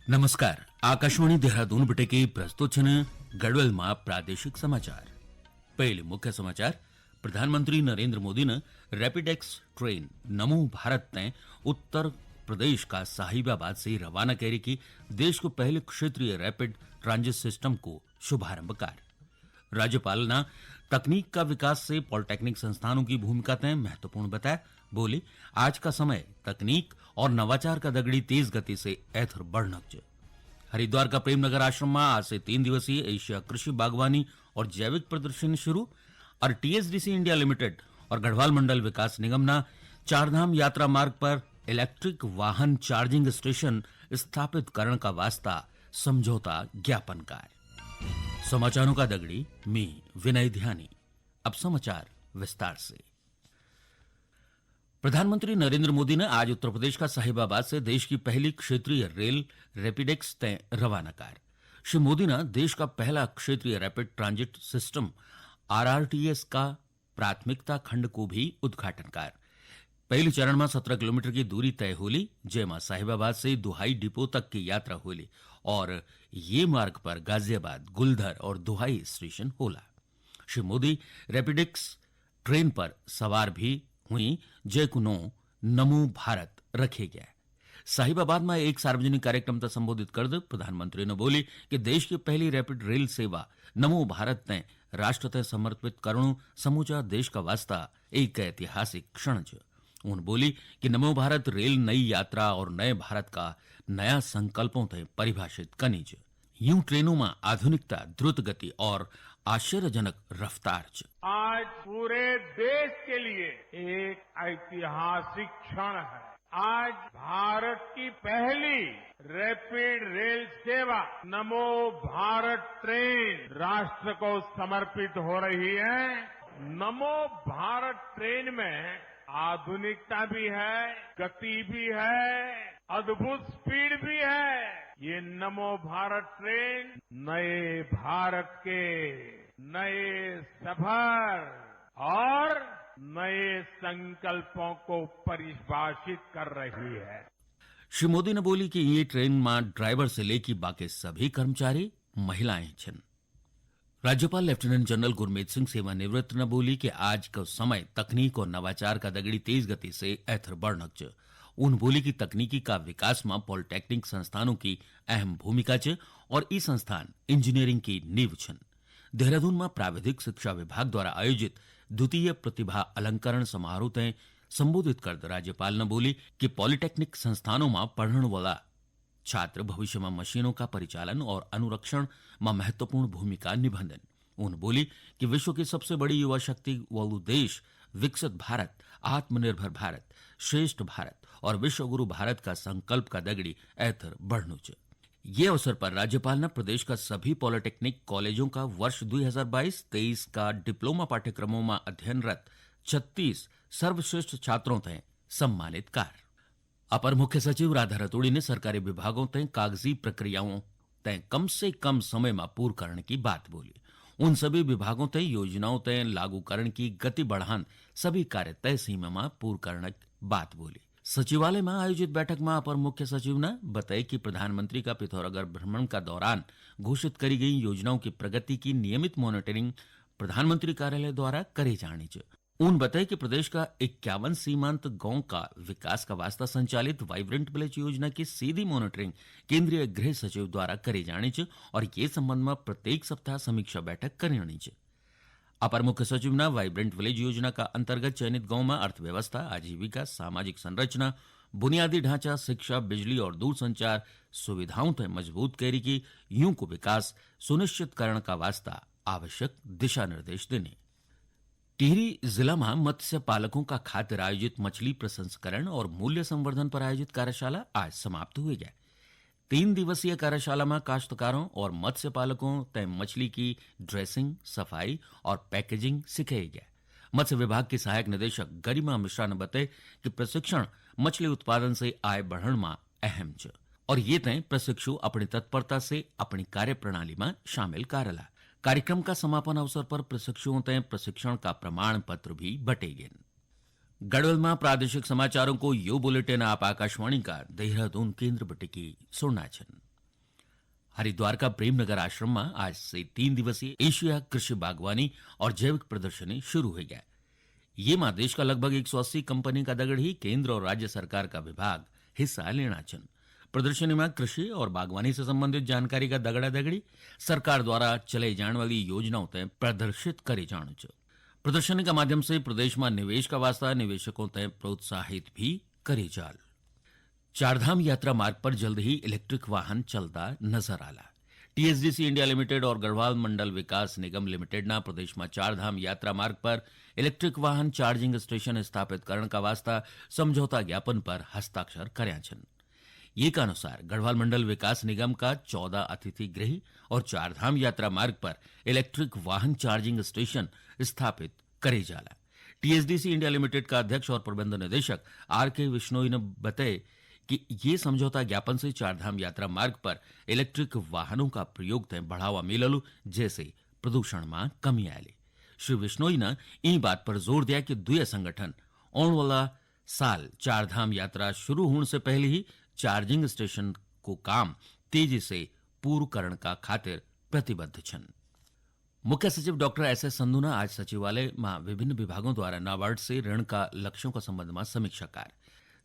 નમસ્કાર. આકાશવાણી દેહરાદૂન બટેકે પ્રસ્તુત છે ને ગડવેલમાં પ્રાદેશિક સમાચાર. पहले मुख्य समाचार. प्रधानमंत्री नरेंद्र मोदी ने रैपिडेक्स ट्रेन नमो भारत ने उत्तर प्रदेश का साहिबाबाद से रवाना करी की देश को पहले क्षेत्रीय रैपिड ट्रांजिट सिस्टम को शुभारंभ कर. राज्यपाल ने तकनीक का विकास से पॉलिटेक्निक संस्थानों की भूमिका तय महत्वपूर्ण बताया. बोले, आज का समय तकनीक और नवाचार का दगड़ी तेज गति से ऐथर बढ़ना. हरिद्वार का प्रेमनगर आश्रम में आज से 3 दिवसीय एशिया कृषि बागवानी और जैविक प्रदर्शनी शुरू. और टीएसडीसी इंडिया लिमिटेड और गढ़वाल मंडल विकास निगम ना चारधाम यात्रा मार्ग पर इलेक्ट्रिक वाहन चार्जिंग स्टेशन स्थापित करने का वास्ता समझौता ज्ञापन का. समाचारों का दगड़ी मैं विनय ध्यानी. अब समाचार विस्तार से. प्रधानमंत्री नरेंद्र मोदी ने आज उत्तर प्रदेश का साहिबाबाद से देश की पहली क्षेत्रीय रेल रैपिडेक्स तय रवाना कर. श्री मोदी ने देश का पहला क्षेत्रीय रैपिड ट्रांजिट सिस्टम आरआरटीएस का प्राथमिकता खंड को भी उद्घाटन कर. पहले चरण में 17 किलोमीटर की दूरी तय होली, जेमा साहिबाबाद से दुहाई डिपो तक की यात्रा होली और ये मार्ग पर गाजियाबाद, गुलधर और दुहाई स्टेशन होला. श्री मोदी रैपिडेक्स ट्रेन पर सवार भी हुई, जैकुनो नमो भारत रखे गया. साहिबाबाद में एक सार्वजनिक कार्यक्रम को संबोधित कर प्रधानमंत्री ने बोली कि देश की पहली रैपिड रेल सेवा नमो भारत ने राष्ट्र तय समर्पित करणु समूचा देश का वास्ता एक ऐतिहासिक क्षण है. उन्होंने बोली कि नमो भारत रेल नई यात्रा और नए भारत का नया संकल्पों तय परिभाषित करनी है. यूं ट्रेनों में आधुनिकता, द्रुत गति और आश्चर्यजनक रफ्तार है. आज पूरे देश के लिए एक ऐतिहासिक क्षण है. आज भारत की पहली रैपिड रेल सेवा नमो भारत ट्रेन राष्ट्र को समर्पित हो रही है. नमो भारत ट्रेन में आधुनिकता भी है, गति भी है, अद्भुत स्पीड भी है. ये नमो भारत ट्रेन नए भारत के नए सफर और नए संकल्पों को परिभाषित कर रही है. श्री मोदी ने बोली कि ये ट्रेन में ड्राइवर से लेकर बाकी सभी कर्मचारी महिलाएं छन. राज्यपाल लेफ्टिनेंट जनरल गुरमीत सिंह सेवानिवृत्त ने बोली कि आज का समय तकनीक और नवाचार का दगड़ी तेज गति से ऐथर बढ़नक च. उन बोली कि तकनीकी का विकास में पॉलिटेक्निक संस्थानों की अहम भूमिका है और ई संस्थान इंजीनियरिंग की नींव छन. देहरादून में प्राविधिक शिक्षा विभाग द्वारा आयोजित द्वितीय प्रतिभा अलंकरण समारोह तय संबोधित कर राज्यपाल ने बोली कि पॉलिटेक्निक संस्थानों में पढ़ने वाला छात्र भविष्य में मशीनों का परिचालन और अनुरक्षण में महत्वपूर्ण भूमिका निभाएंगे. उन्होंने बोली कि विश्व की सबसे बड़ी युवा शक्ति वालू देश विकसित भारत, आत्मनिर्भर भारत, श्रेष्ठ भारत और विश्वगुरु भारत का संकल्प का दगड़ी ऐथर बढ़नु च. ये अवसर पर राज्यपाल ने प्रदेश का सभी पॉलिटेक्निक कॉलेजों का वर्ष 2022-23 का डिप्लोमा पाठ्यक्रमों में अध्ययनरत 36 सर्वश्रेष्ठ छात्रों तय सम्मानित कर. अपर मुख्य सचिव राधा रतूड़ी ने सरकारी विभागों तय कागजी प्रक्रियाओं तय कम से कम समय में पूर्ण करने की बात बोली. उन सभी विभागों तय योजनाओं तय लागू करने की गति बढ़ान सभी कार्य तय सीमा में पूर्ण करने की बात बोली. सचिवालय में आयोजित बैठक में अपर मुख्य सचिव ने बताया कि प्रधानमंत्री का पिथौरागढ़ भ्रमण का दौरान घोषित करी गई योजनाओं की प्रगति की नियमित मॉनिटरिंग प्रधानमंत्री कार्यालय द्वारा करे जानी चाहिए. उन बताया कि प्रदेश का 51 सीमांत गांव का विकास का वास्ता संचालित वाइब्रेंट विलेज योजना की सीधी मॉनिटरिंग केंद्रीय गृह सचिव द्वारा करे जानी चाहिए और ये संबंध में प्रत्येक सप्ताह समीक्षा बैठक करनी चाहिए. अपर मुख्य सचिव ने वाइब्रेंट विलेज योजना का अंतर्गत चयनित गांव में अर्थव्यवस्था, आजीविका, सामाजिक संरचना, बुनियादी ढांचा, शिक्षा, बिजली और दूरसंचार सुविधाओं तय मजबूत करी की यूं को विकास सुनिश्चित करने का वास्ता आवश्यक दिशा निर्देश देने. टिहरी जिला में मत्स्य पालकों का खातिर आयोजित मछली प्रसंस्करण और मूल्य संवर्धन पर आयोजित कार्यशाला आज समाप्त हुई है. 3 दिवसीय कार्यशाला में काश्तकारों और मत्स्य पालकों तय मछली की ड्रेसिंग, सफाई और पैकेजिंग सिखाई गया. मत्स्य विभाग की सहायक निदेशक गरिमा मिश्रा ने बताया कि प्रशिक्षण मछली उत्पादन से आय बढ़ने में अहम है और ये तय प्रशिक्षु अपनी तत्परता से अपनी कार्य प्रणाली में शामिल करेला. कार्यक्रम का समापन अवसर पर प्रशिक्षुओं तय प्रशिक्षण का प्रमाण पत्र भी बटेगे. गढ़वाल में प्रादेशिक समाचारों को यो बुलेटिन आप आकाशवाणी का देहरादून केंद्र बटे की सुनना छन. हरिद्वार का प्रेमनगर आश्रम में आज से 3 दिवसीय एशिया कृषि बागवानी और जैविक प्रदर्शनी शुरू हो गया। ये मां देश का लगभग 180 कंपनी का दगड़ी केंद्र और राज्य सरकार का विभाग हिस्सा लेना चन। प्रदर्शनी में कृषि और बागवानी से संबंधित जानकारी का दगड़ा दगड़ी सरकार द्वारा चले जाने वाली योजनाओं तय प्रदर्शित करे जाने च। प्रदर्शनी का माध्यम से प्रदेश में निवेश का वास्ता निवेशकों तय प्रोत्साहित भी करे जाल। चारधाम यात्रा मार्ग पर जल्द ही इलेक्ट्रिक वाहन चलता नजर आला। टीएसडीसी इंडिया लिमिटेड और गढ़वाल मंडल विकास निगम लिमिटेड ना प्रदेश में चारधाम यात्रा मार्ग पर इलेक्ट्रिक वाहन चार्जिंग स्टेशन स्थापित करने का वास्ता समझौता ज्ञापन पर हस्ताक्षर कर्या छन। ये के अनुसार गढ़वाल मंडल विकास निगम का 14 अतिथि गृह और चारधाम यात्रा मार्ग पर इलेक्ट्रिक वाहन चार्जिंग स्टेशन स्थापित करे जाला। टीएसडीसी इंडिया लिमिटेड का अध्यक्ष और प्रबंध निदेशक आर.के. विश्नोई ने बताया कि ये समझौता ज्ञापन से चारधाम यात्रा मार्ग पर इलेक्ट्रिक वाहनों का प्रयोग तय बढ़ावा मिललू, जैसे प्रदूषण में कमी आयली। श्री विश्नोई ने इन बात पर जोर दिया कि दुए संगठन आने वाला साल चारधाम यात्रा शुरू होने से पहले ही चार्जिंग स्टेशन को काम तेजी से पूर्ण करने का खातिर प्रतिबद्ध छन। मुख्य सचिव डॉक्टर एस.एस. संधू ने आज सचिवालय में विभिन्न विभागों द्वारा नाबार्ड से ऋण का लक्ष्यों का संबंध में समीक्षा कार्य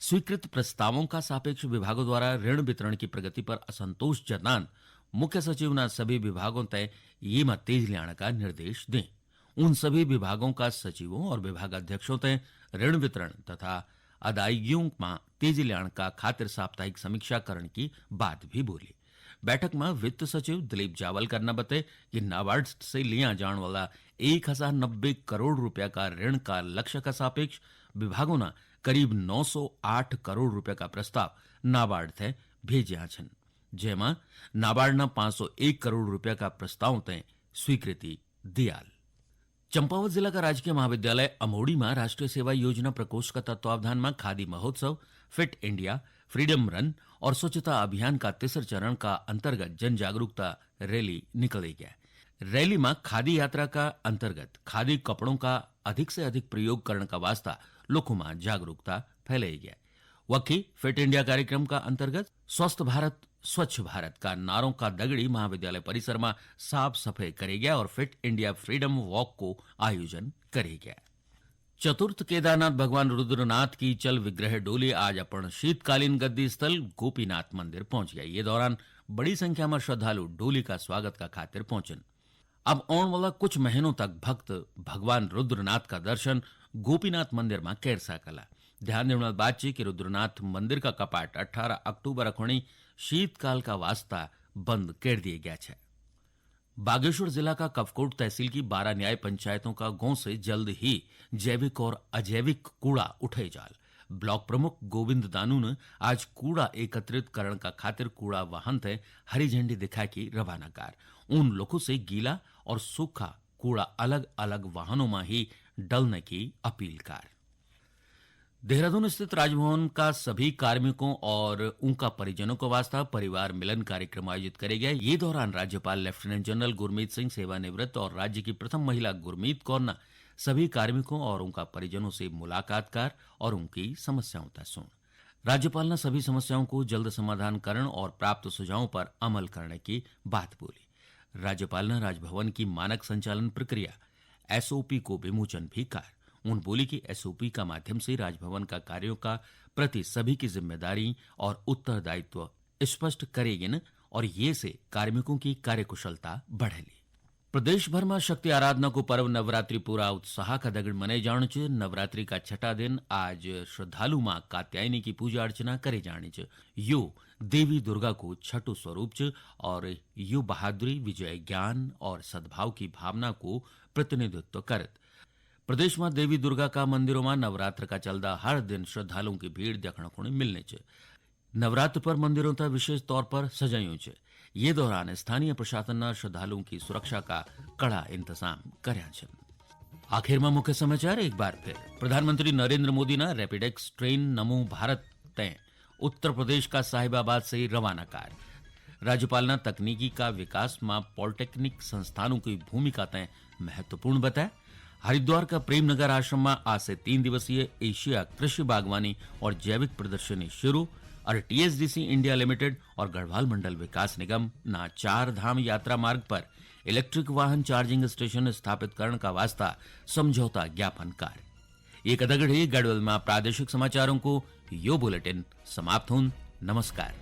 स्वीकृत प्रस्तावों का सापेक्ष विभागों द्वारा ऋण वितरण की प्रगति पर असंतोष जतान मुख्य सचिव ने सभी विभागों तय ये में तेज लाने का निर्देश दें। उन सभी विभागों का सचिवों और विभाग अध्यक्षों तय ऋण वितरण तथा अदायगियों में तेजी लाने का खातिर साप्ताहिक समीक्षा करने की बात भी बोली। बैठक में वित्त सचिव दिलीप जावलकर ने बताया कि नाबार्ड से लिया जाने वाला 1090 करोड़ रुपया का ऋण का लक्ष्य का सापेक्ष विभागों ने करीब 908 करोड़ रुपया का प्रस्ताव नाबार्ड थे भेजा छन, जेमा नाबार्ड न 501 करोड़ रुपया का प्रस्ताव तय स्वीकृति दियाल। चंपावत जिला का राजकीय महाविद्यालय अमोड़ी में राष्ट्रीय सेवा योजना प्रकोष्ठ का तत्वावधान में खादी महोत्सव, फिट इंडिया, फ्रीडम रन और स्वच्छता अभियान का तीसरे चरण का अंतर्गत जन जागरूकता रैली निकली गया। रैली में खादी यात्रा का अंतर्गत खादी कपड़ों का अधिक से अधिक प्रयोग करने का वास्ता लोगों में जागरूकता फैलाई गया। वही फिट इंडिया कार्यक्रम का अंतर्गत स्वस्थ भारत स्वच्छ भारत का नारों का दगड़ी महाविद्यालय परिसर में साफ सफाई करे गया और फिट इंडिया फ्रीडम वॉक को आयोजन करे गया। चतुर्थ केदारनाथ भगवान रुद्रनाथ की चल विग्रह डोली आज अपन शीतकालीन गद्दी स्थल गोपीनाथ मंदिर पहुंच गया। ये दौरान बड़ी संख्या में श्रद्धालु डोली का स्वागत का खातिर पहुंचन। अब आने वाला कुछ महीनों तक भक्त भगवान रुद्रनाथ का दर्शन गोपीनाथ मंदिर में कर सकला। ध्यान देने वाली बात है कि रुद्रनाथ मंदिर का कपाट 18 अक्टूबर अखोणी शीतकाल का वास्ता बंद कर दिया गया है। बागेश्वर जिला का कपकोट तहसील की 12 न्याय पंचायतों का गांव से जल्द ही जैविक और अजैविक कूड़ा उठे जाल। ब्लॉक प्रमुख गोविंद दानू ने आज कूड़ा एकत्रित करण का खातिर कूड़ा वाहन थे हरी झंडी दिखा की रवाना कार। उन लोगों से गीला और सूखा कूड़ा अलग अलग वाहनों में ही डलने की अपील कार। देहरादून स्थित राजभवन का सभी कार्मिकों और उनका परिजनों को वास्ता परिवार मिलन कार्यक्रम आयोजित करे गए। ये दौरान राज्यपाल लेफ्टिनेंट जनरल गुरमीत सिंह सेवानिवृत्त और राज्य की प्रथम महिला गुरमीत कौर ने सभी कार्मिकों और उनका परिजनों से मुलाकात कर और उनकी समस्याओं तक सुन। राज्यपाल ने सभी समस्याओं को जल्द समाधान करने और प्राप्त सुझावों पर अमल करने की बात बोली। राज्यपाल ने राजभवन की मानक संचालन प्रक्रिया एसओपी को विमोचन भी कर। उन बोली कि एसओपी का माध्यम से राजभवन का कार्यों का प्रति सभी की जिम्मेदारी और उत्तरदायित्व स्पष्ट करेगी और ये से कार्मिकों की कार्यकुशलता बढ़ेगी। प्रदेश भर में शक्ति आराधना को पर्व नवरात्रि पूरा उत्साह का दगड़ मनाई जाने च। नवरात्रि का छठा दिन आज श्रद्धालु मां कात्यायनी की पूजा अर्चना करे जाने च। यो देवी दुर्गा को छठो स्वरूप च और यो बहादुरी, विजय, ज्ञान और सद्भाव की भावना को प्रतिनिधित्व करत। प्रदेश में देवी दुर्गा का मंदिरों में नवरात्र का चलदा हर दिन श्रद्धालुओं की भीड़ देखने को मिलने च। नवरात्र पर मंदिरों तक विशेष तौर पर सजायूं च। ये दौरान स्थानीय प्रशासन ने श्रद्धालुओं की सुरक्षा का कड़ा इंतजाम कर्या छन। आखिर में मुख्य समाचार एक बार फिर। प्रधानमंत्री नरेंद्र मोदी ने रैपिडेक्स ट्रेन नमो भारत तय उत्तर प्रदेश का साहिबाबाद से रवाना कार। राज्यपाल ने तकनीकी का विकास में पॉलिटेक्निक संस्थानों की भूमिका तय महत्वपूर्ण बताया। हरिद्वार का प्रेमनगर आश्रम में आज से 3 दिवसीय एशिया कृषि बागवानी और जैविक प्रदर्शनी शुरू। और टीएसडीसी इंडिया लिमिटेड और गढ़वाल मंडल विकास निगम ना 4 धाम यात्रा मार्ग पर इलेक्ट्रिक वाहन चार्जिंग स्टेशन स्थापित करण का वास्ता समझौता ज्ञापन कार्य। एक गढ़वाल में प्रादेशिक समाचारों को यो बुलेटिन समाप्त हों। नमस्कार।